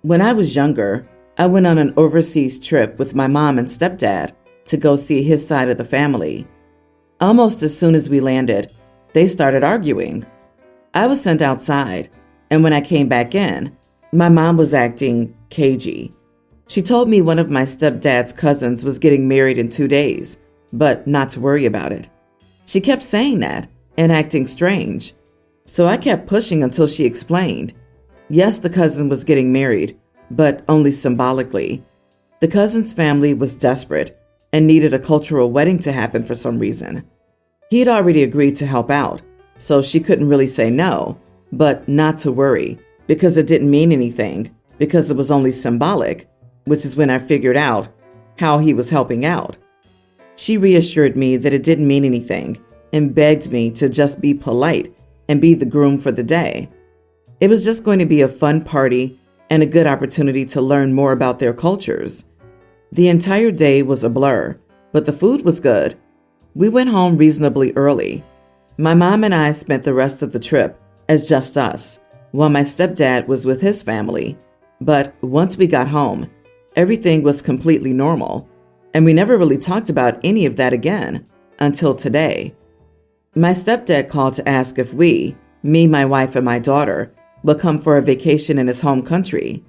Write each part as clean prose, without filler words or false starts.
When I was younger, I went on an overseas trip with my mom and stepdad to go see his side of the family. Almost as soon as we landed, they started arguing. I was sent outside, and when I came back in, my mom was acting cagey. She told me one of my stepdad's cousins was getting married in 2 days, but not to worry about it. She kept saying that and acting strange. So I kept pushing until she explained. Yes, the cousin was getting married, but only symbolically. The cousin's family was desperate and needed a cultural wedding to happen for some reason. He had already agreed to help out, so she couldn't really say no, but not to worry, because it didn't mean anything, because it was only symbolic, which is when I figured out how he was helping out. She reassured me that it didn't mean anything and begged me to just be polite and be the groom for the day. It was just going to be a fun party and a good opportunity to learn more about their cultures. The entire day was a blur, but the food was good. We went home reasonably early. My mom and I spent the rest of the trip as just us, while my stepdad was with his family. But once we got home, everything was completely normal, and we never really talked about any of that again until today. My stepdad called to ask if we, me, my wife, and my daughter, would come for a vacation in his home country.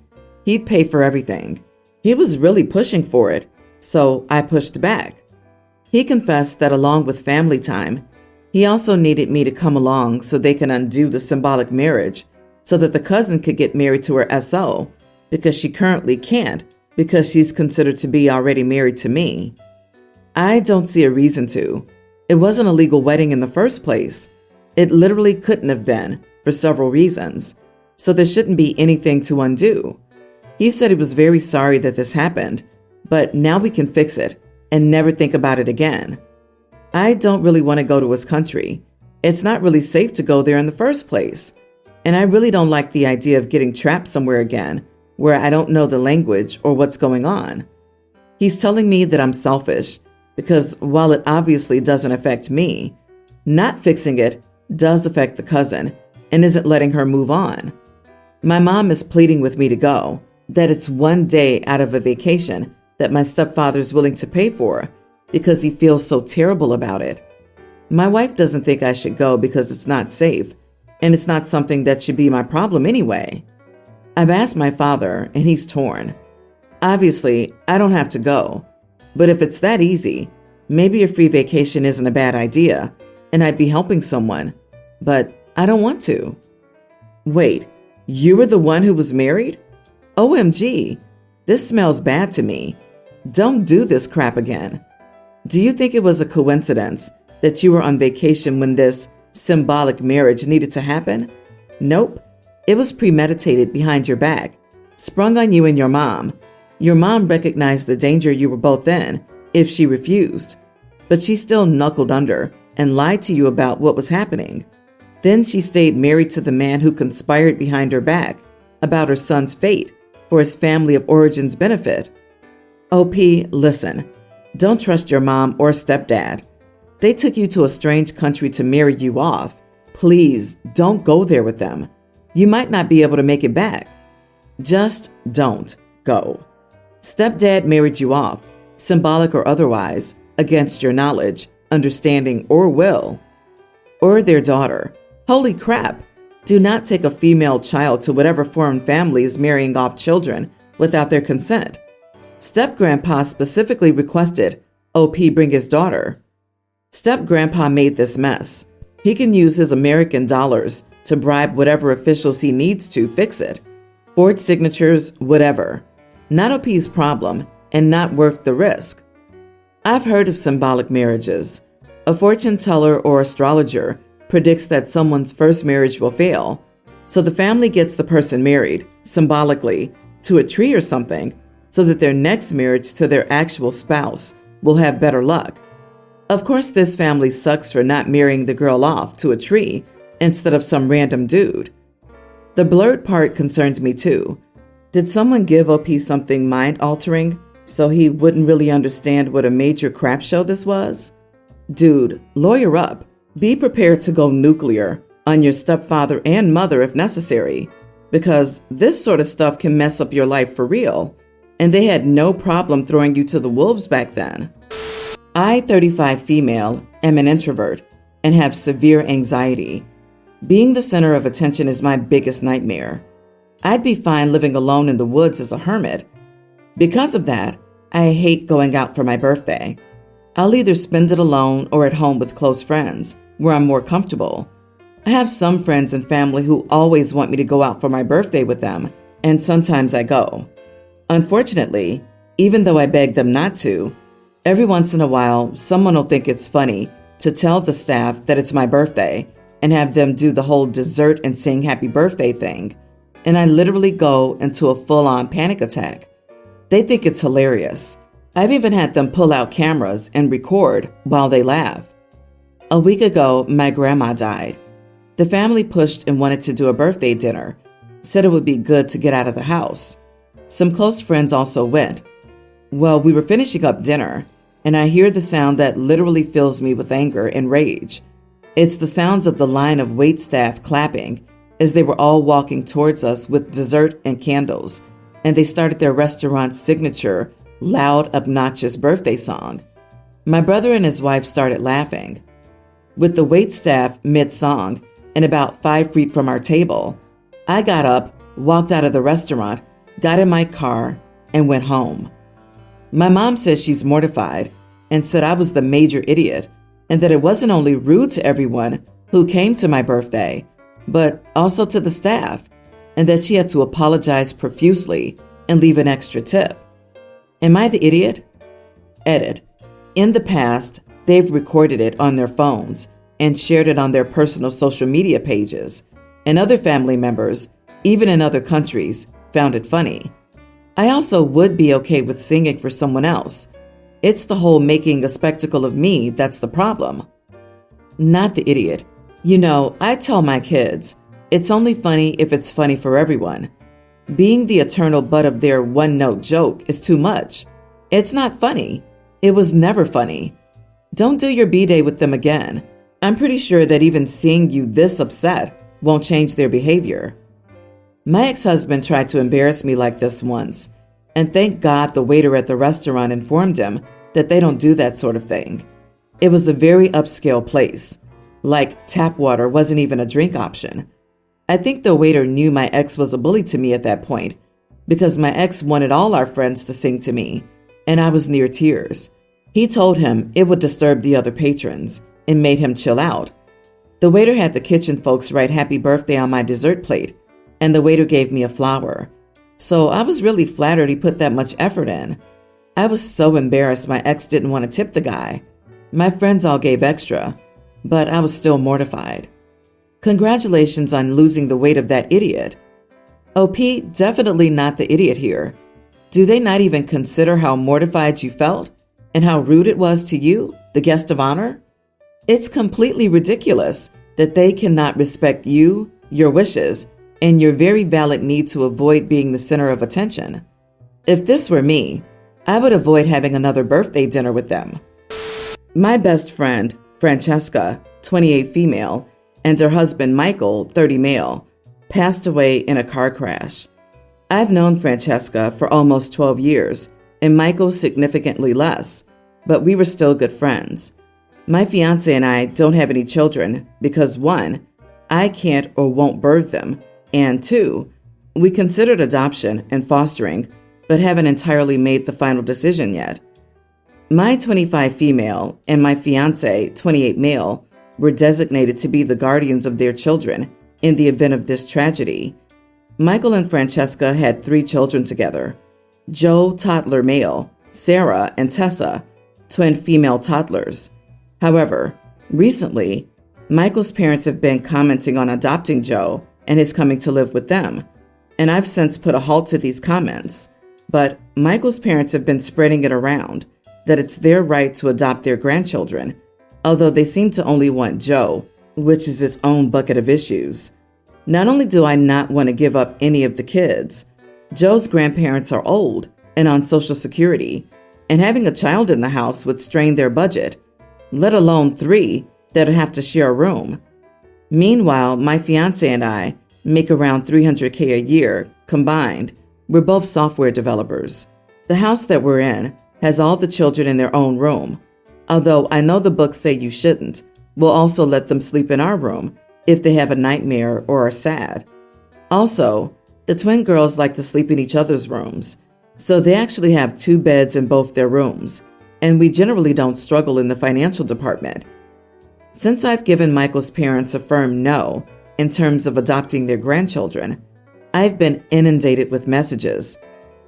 He'd pay for everything. He was really pushing for it, so I pushed back. He confessed that along with family time, he also needed me to come along so they can undo the symbolic marriage so that the cousin could get married to her SO, because she currently can't because she's considered to be already married to me. I don't see a reason to. It wasn't a legal wedding in the first place. It literally couldn't have been for several reasons, so there shouldn't be anything to undo. He said he was very sorry that this happened, but now we can fix it and never think about it again. I don't really want to go to his country. It's not really safe to go there in the first place. And I really don't like the idea of getting trapped somewhere again where I don't know the language or what's going on. He's telling me that I'm selfish because while it obviously doesn't affect me, not fixing it does affect the cousin and isn't letting her move on. My mom is pleading with me to go, that it's 1 day out of a vacation that my stepfather's willing to pay for because he feels so terrible about it. My wife doesn't think I should go because it's not safe, and it's not something that should be my problem anyway. I've asked my father, and he's torn. Obviously, I don't have to go, but if it's that easy, maybe a free vacation isn't a bad idea, and I'd be helping someone, but I don't want to. Wait, you were the one who was married? OMG, this smells bad to me. Don't do this crap again. Do you think it was a coincidence that you were on vacation when this symbolic marriage needed to happen? Nope. It was premeditated behind your back, sprung on you and your mom. Your mom recognized the danger you were both in if she refused, but she still knuckled under and lied to you about what was happening. Then she stayed married to the man who conspired behind her back about her son's fate for his family of origin's benefit. OP, listen, don't trust your mom or stepdad. They took you to a strange country to marry you off. Please don't go there with them. You might not be able to make it back. Just don't go. Stepdad married you off, symbolic or otherwise, against your knowledge, understanding, or will. Or their daughter. Holy crap! Do not take a female child to whatever foreign family is marrying off children without their consent. Step-grandpa specifically requested OP bring his daughter. Step-grandpa made this mess. He can use his American dollars to bribe whatever officials he needs to fix it. Forged signatures, whatever. Not OP's problem and not worth the risk. I've heard of symbolic marriages. A fortune teller or astrologer predicts that someone's first marriage will fail, so the family gets the person married, symbolically, to a tree or something, so that their next marriage to their actual spouse will have better luck. Of course, this family sucks for not marrying the girl off to a tree instead of some random dude. The blurred part concerns me too. Did someone give OP something mind-altering so he wouldn't really understand what a major crap show this was? Dude, lawyer up. Be prepared to go nuclear on your stepfather and mother if necessary. because this sort of stuff can mess up your life for real, and they had no problem throwing you to the wolves back then. I, 35 female, am an introvert and have severe anxiety. Being the center of attention is my biggest nightmare. I'd be fine living alone in the woods as a hermit. Because of that, I hate going out for my birthday. I'll either spend it alone or at home with close friends, where I'm more comfortable. I have some friends and family who always want me to go out for my birthday with them, and sometimes I go. Unfortunately, even though I beg them not to, every once in a while someone will think it's funny to tell the staff that it's my birthday and have them do the whole dessert and sing happy birthday thing, and I literally go into a full-on panic attack. They think it's hilarious. I've even had them pull out cameras and record while they laugh. A week ago, my grandma died. The family pushed and wanted to do a birthday dinner, said it would be good to get out of the house. Some close friends also went. Well, we were finishing up dinner, and I hear the sound that literally fills me with anger and rage. It's the sounds of the line of waitstaff clapping as they were all walking towards us with dessert and candles, and they started their restaurant's signature, loud, obnoxious birthday song. My brother and his wife started laughing. With the waitstaff mid-song and about 5 feet from our table, I got up, walked out of the restaurant, got in my car, and went home. My mom says she's mortified and said I was the major idiot and that it wasn't only rude to everyone who came to my birthday, but also to the staff, and that she had to apologize profusely and leave an extra tip. Am I the idiot? Edit. In the past, they've recorded it on their phones and shared it on their personal social media pages, and other family members, even in other countries, found it funny. I also would be okay with singing for someone else. It's the whole making a spectacle of me that's the problem. Not the idiot. You know, I tell my kids, it's only funny if it's funny for everyone. Being the eternal butt of their one-note joke is too much. It's not funny. It was never funny. Don't do your B-day with them again. I'm pretty sure that even seeing you this upset won't change their behavior. My ex-husband tried to embarrass me like this once, and thank God the waiter at the restaurant informed him that they don't do that sort of thing. It was a very upscale place. Like tap water wasn't even a drink option. I think the waiter knew my ex was a bully to me at that point because my ex wanted all our friends to sing to me, and I was near tears. He told him it would disturb the other patrons and made him chill out. The waiter had the kitchen folks write happy birthday on my dessert plate, and the waiter gave me a flower. So I was really flattered he put that much effort in. I was so embarrassed my ex didn't want to tip the guy. My friends all gave extra, but I was still mortified. Congratulations on losing the weight of that idiot. OP, definitely not the idiot here. Do they not even consider how mortified you felt and how rude it was to you, the guest of honor? It's completely ridiculous that they cannot respect you, your wishes, and your very valid need to avoid being the center of attention. If this were me, I would avoid having another birthday dinner with them. My best friend, Francesca, 28 female, and her husband, Michael, 30 male, passed away in a car crash. I've known Francesca for almost 12 years, and Michael significantly less, but we were still good friends. My fiance and I don't have any children because 1, I can't or won't birth them, and 2, we considered adoption and fostering, but haven't entirely made the final decision yet. My 25 female and my fiance, 28 male, were designated to be the guardians of their children in the event of this tragedy. Michael and Francesca had 3 children together: Joe, toddler male, Sarah, and Tessa, twin female toddlers. However, recently, Michael's parents have been commenting on adopting Joe and his coming to live with them, and I've since put a halt to these comments. But Michael's parents have been spreading it around that it's their right to adopt their grandchildren, although they seem to only want Joe, which is its own bucket of issues. Not only do I not want to give up any of the kids, Joe's grandparents are old and on Social Security, and having a child in the house would strain their budget, let alone 3 that would have to share a room. Meanwhile, my fiance and I make around $300K a year combined. We're both software developers. The house that we're in has all the children in their own room. Although I know the books say you shouldn't, we'll also let them sleep in our room if they have a nightmare or are sad. Also, the twin girls like to sleep in each other's rooms, so they actually have 2 beds in both their rooms, and we generally don't struggle in the financial department. Since I've given Michael's parents a firm no in terms of adopting their grandchildren, I've been inundated with messages.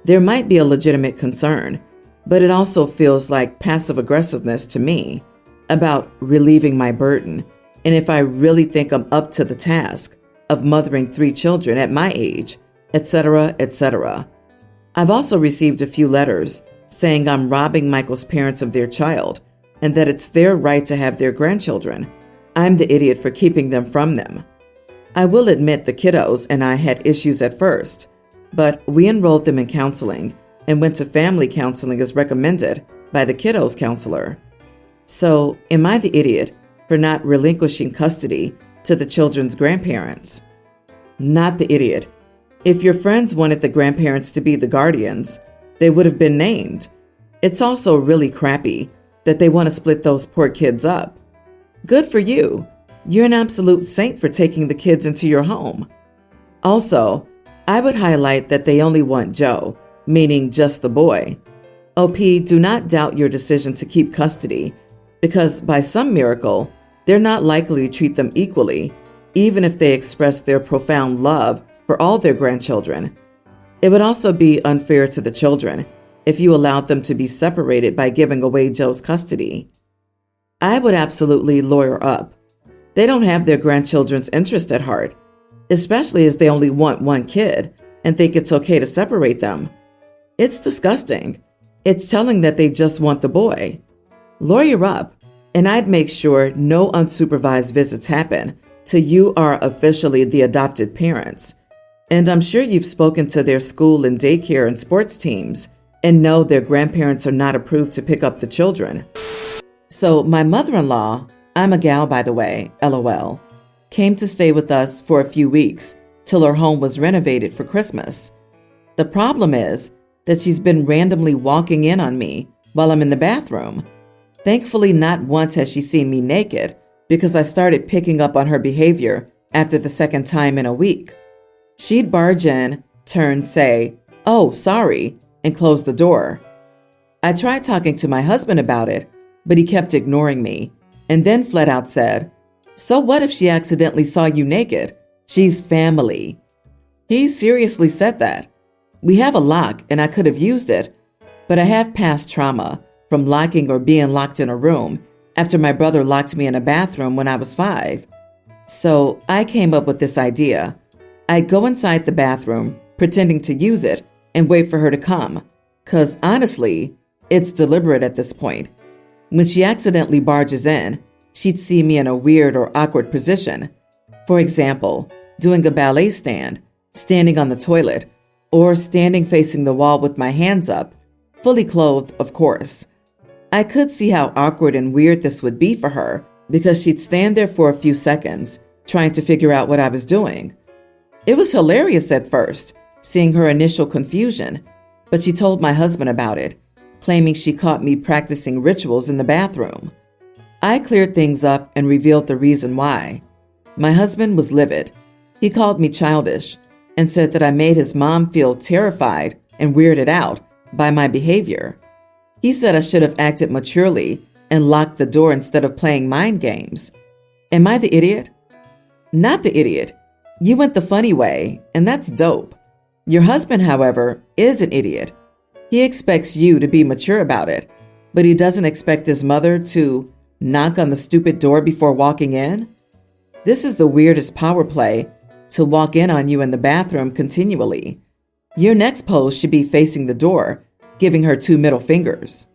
There might be a legitimate concern, but it also feels like passive aggressiveness to me about relieving my burden and if I really think I'm up to the task of mothering 3 children at my age, etc., etc. I've also received a few letters saying I'm robbing Michael's parents of their child and that it's their right to have their grandchildren. I'm the idiot for keeping them from them. I will admit the kiddos and I had issues at first, but we enrolled them in counseling and went to family counseling as recommended by the kiddos counselor. So, am I the idiot for not relinquishing custody to the children's grandparents? Not the idiot. If your friends wanted the grandparents to be the guardians, they would have been named. It's also really crappy that they want to split those poor kids up. Good for you. You're an absolute saint for taking the kids into your home. Also, I would highlight that they only want Joe, meaning just the boy. OP, do not doubt your decision to keep custody, because by some miracle, they're not likely to treat them equally, even if they express their profound love for all their grandchildren. It would also be unfair to the children if you allowed them to be separated by giving away Joe's custody. I would absolutely lawyer up. They don't have their grandchildren's interest at heart, especially as they only want 1 kid and think it's okay to separate them. It's disgusting. It's telling that they just want the boy. Lawyer up, and I'd make sure no unsupervised visits happen till you are officially the adopted parents. And I'm sure you've spoken to their school and daycare and sports teams and know their grandparents are not approved to pick up the children. So my mother-in-law, I'm a gal by the way, LOL, came to stay with us for a few weeks till her home was renovated for Christmas. The problem is that she's been randomly walking in on me while I'm in the bathroom. Thankfully, not once has she seen me naked because I started picking up on her behavior after the second time in a week. She'd barge in, turn, say, "Oh, sorry," and close the door. I tried talking to my husband about it, but he kept ignoring me and then flat out said, "So what if she accidentally saw you naked? She's family." He seriously said that. We have a lock and I could have used it, but I have past trauma from locking or being locked in a room after my brother locked me in a bathroom when I was 5. So I came up with this idea. I'd go inside the bathroom, pretending to use it, and wait for her to come. 'Cause honestly, it's deliberate at this point. When she accidentally barges in, she'd see me in a weird or awkward position. For example, doing a ballet stand, standing on the toilet, or standing facing the wall with my hands up, fully clothed, of course. I could see how awkward and weird this would be for her because she'd stand there for a few seconds, trying to figure out what I was doing. It was hilarious at first, seeing her initial confusion, but she told my husband about it, claiming she caught me practicing rituals in the bathroom. I cleared things up and revealed the reason why. My husband was livid. He called me childish and said that I made his mom feel terrified and weirded out by my behavior. He said I should have acted maturely and locked the door instead of playing mind games. Am I the idiot? Not the idiot. You went the funny way, and that's dope. Your husband, however, is an idiot. He expects you to be mature about it, but he doesn't expect his mother to knock on the stupid door before walking in? This is the weirdest power play, to walk in on you in the bathroom continually. Your next pose should be facing the door, giving her 2 middle fingers.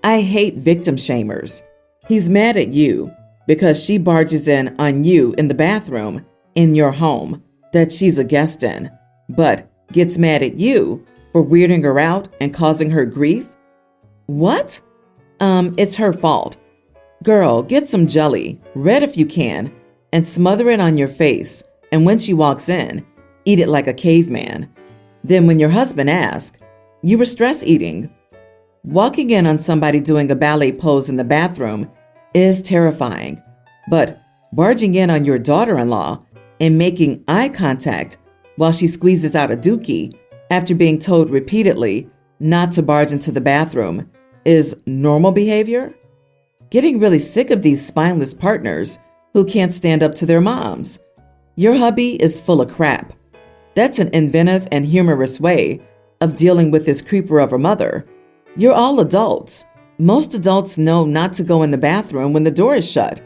I hate victim shamers. He's mad at you because she barges in on you in the bathroom in your home that she's a guest in, but gets mad at you for weirding her out and causing her grief? What? It's her fault. Girl, get some jelly, red if you can, and smother it on your face and when she walks in, eat it like a caveman. Then when your husband asks, you were stress eating. Walking in on somebody doing a ballet pose in the bathroom is terrifying, but barging in on your daughter-in-law and making eye contact while she squeezes out a dookie after being told repeatedly not to barge into the bathroom is normal behavior? Getting really sick of these spineless partners who can't stand up to their moms. Your hubby is full of crap. That's an inventive and humorous way of dealing with this creeper of a mother. You're all adults. Most adults know not to go in the bathroom when the door is shut.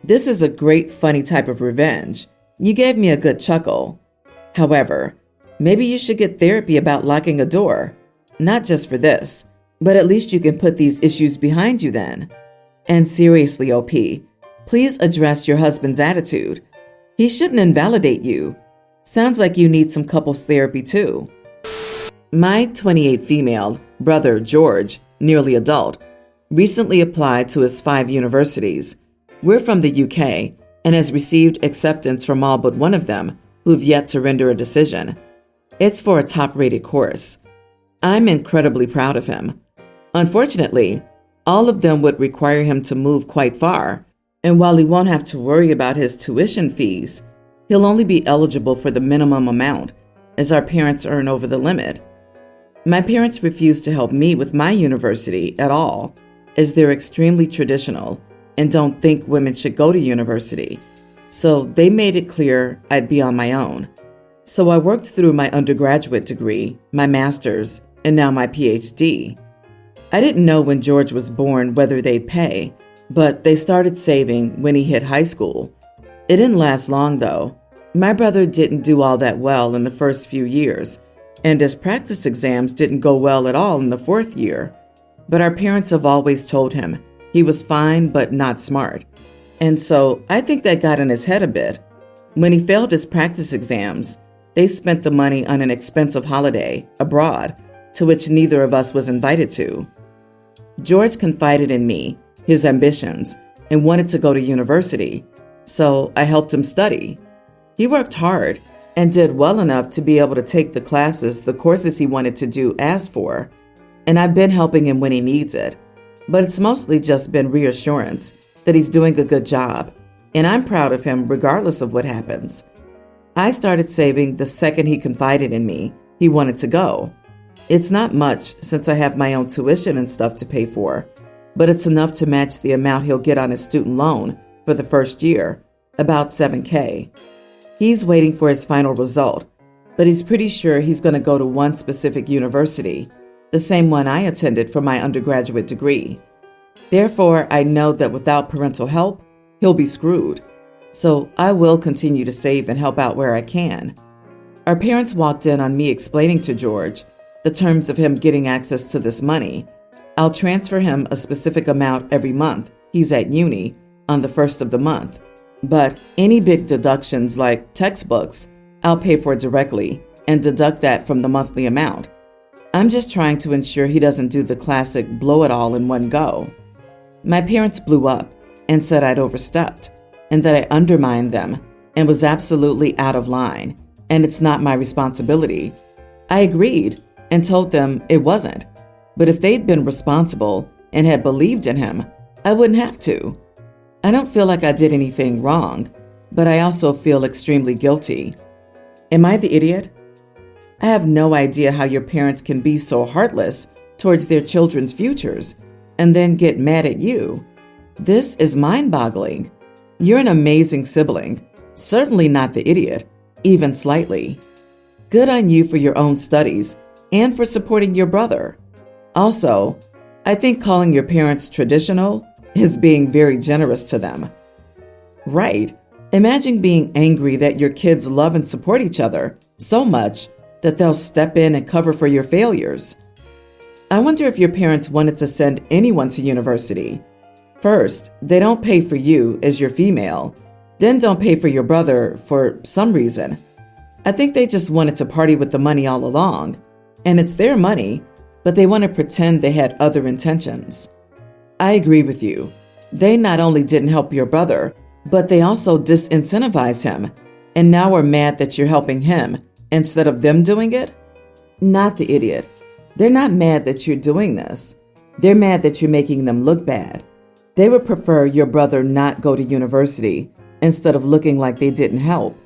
This is a great, funny type of revenge. You gave me a good chuckle. However, maybe you should get therapy about locking a door. Not just for this, but at least you can put these issues behind you then. And seriously, OP, please address your husband's attitude. He shouldn't invalidate you. Sounds like you need some couples therapy too. My 28 female brother, George, nearly adult, recently applied to his 5 universities. We're from the UK and has received acceptance from all but one of them who've yet to render a decision. It's for a top-rated course. I'm incredibly proud of him. Unfortunately, all of them would require him to move quite far, and while he won't have to worry about his tuition fees, he'll only be eligible for the minimum amount, as our parents earn over the limit. My parents refuse to help me with my university at all, as they're extremely traditional and don't think women should go to university. So they made it clear I'd be on my own. So I worked through my undergraduate degree, my master's, and now my PhD. I didn't know when George was born whether they'd pay, but they started saving when he hit high school. It didn't last long though. My brother didn't do all that well in the first few years, and his practice exams didn't go well at all in the 4th year. But our parents have always told him he was fine but not smart. And so I think that got in his head a bit. When he failed his practice exams, they spent the money on an expensive holiday abroad, to which neither of us was invited to. George confided in me, his ambitions, and wanted to go to university, so I helped him study. He worked hard and did well enough to be able to take the courses he wanted to do asked for, and I've been helping him when he needs it. But it's mostly just been reassurance that he's doing a good job, and I'm proud of him regardless of what happens. I started saving the second he confided in me he wanted to go. It's not much since I have my own tuition and stuff to pay for, but it's enough to match the amount he'll get on his student loan for the first year, about $7,000. He's waiting for his final result, but he's pretty sure he's going to go to one specific university, the same one I attended for my undergraduate degree. Therefore, I know that without parental help, he'll be screwed. So I will continue to save and help out where I can. Our parents walked in on me explaining to George the terms of him getting access to this money. I'll transfer him a specific amount every month he's at uni on the 1st of the month. But any big deductions like textbooks, I'll pay for directly and deduct that from the monthly amount. I'm just trying to ensure he doesn't do the classic blow it all in one go. My parents blew up and said I'd overstepped and that I undermined them and was absolutely out of line, and it's not my responsibility. I agreed and told them it wasn't, but if they'd been responsible and had believed in him, I wouldn't have to. I don't feel like I did anything wrong, but I also feel extremely guilty. Am I the idiot? I have no idea how your parents can be so heartless towards their children's futures and then get mad at you. This is mind-boggling. You're an amazing sibling, certainly not the idiot, even slightly. Good on you for your own studies and for supporting your brother. Also, I think calling your parents traditional is being very generous to them. Right. Imagine being angry that your kids love and support each other so much that they'll step in and cover for your failures. I wonder if your parents wanted to send anyone to university. First, they don't pay for you as your female, then don't pay for your brother for some reason. I think they just wanted to party with the money all along, and it's their money, but they want to pretend they had other intentions. I agree with you. They not only didn't help your brother, but they also disincentivize him and now are mad that you're helping him instead of them doing it? Not the idiot. They're not mad that you're doing this. They're mad that you're making them look bad. They would prefer your brother not go to university instead of looking like they didn't help.